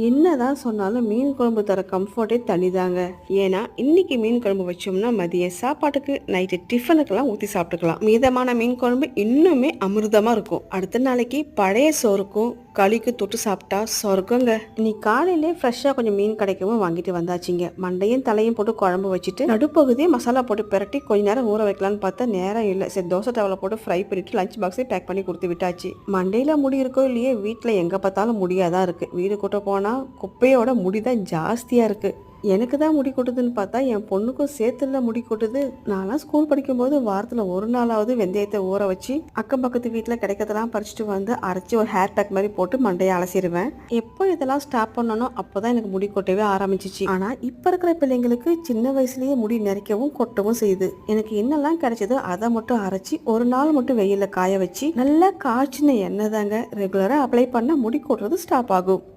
என்னதான் சொன்னாலும் மீன் குழம்பு தர கம்ஃபர்ட்டே தனிதாங்க. ஏன்னா இன்னைக்கு மீன் குழம்பு வச்சோம்னா மதிய சாப்பாட்டுக்கு நைட்டு டிஃபனுக்கெல்லாம் ஊற்றி சாப்பிட்டுக்கலாம். மீதமான மீன் குழம்பு இன்னுமே அமிர்தமா இருக்கும். அடுத்த நாளைக்கு பழைய சோறுக்கும் களிக்கு தொட்டு சாப்பிட்டா சொர்க்கங்க. இன்னைக்கு காலையிலே ஃப்ரெஷ்ஷாக கொஞ்சம் மீன் கிடைக்கவும் வாங்கிட்டு வந்தாச்சுங்க. மண்டையும் தலையும் போட்டு குழம்பு வச்சுட்டு நடுப்பகுதியே மசாலா போட்டு பிரட்டி கொஞ்ச நேரம் ஊற வைக்கலான்னு பார்த்தா நேரம் இல்லை. சரி தோசை டவலை போட்டு ஃப்ரை பண்ணிட்டு லஞ்ச் பாக்ஸே பேக் பண்ணி கொடுத்து விட்டாச்சு. மண்டையில முடி இருக்கோ இல்லையே வீட்டில் எங்கே பார்த்தாலும் முடியாதான் இருக்கு. வீடு கூட்ட போனால் குப்பையோட முடிதான் ஜாஸ்தியாக இருக்குது. எனக்கு தான் முடி கொட்டுதுன்னு பார்த்தா என் பொண்ணுக்கும் சேர்த்துல முடி கொட்டுது. நான்லாம் ஸ்கூல் படிக்கும்போது வாரத்தில் ஒரு நாளாவது வெந்தயத்தை ஊற வச்சு அக்கம் பக்கத்து வீட்டில் கிடைக்கிறதெல்லாம் பறிச்சுட்டு வந்து அரைச்சி ஒரு ஹேர் பேக் மாதிரி போட்டு மண்டையை அலசிடுவேன். எப்போ இதெல்லாம் ஸ்டாப் பண்ணணும் அப்போ தான் எனக்கு முடி கொட்டவே ஆரம்பிச்சிச்சு. ஆனால் இப்போ இருக்கிற பிள்ளைங்களுக்கு சின்ன வயசுலேயே முடி நரைக்கவும் கொட்டவும் செய்யுது. எனக்கு என்னெல்லாம் கிடைச்சதோ அதை மட்டும் அரைச்சி ஒரு நாள் மட்டும் வெயிலில் காய வச்சு நல்லா காய்ச்சின எண்ணெய் தாங்க ரெகுலராக அப்ளை பண்ணால் முடி கொட்டுறது ஸ்டாப் ஆகும்.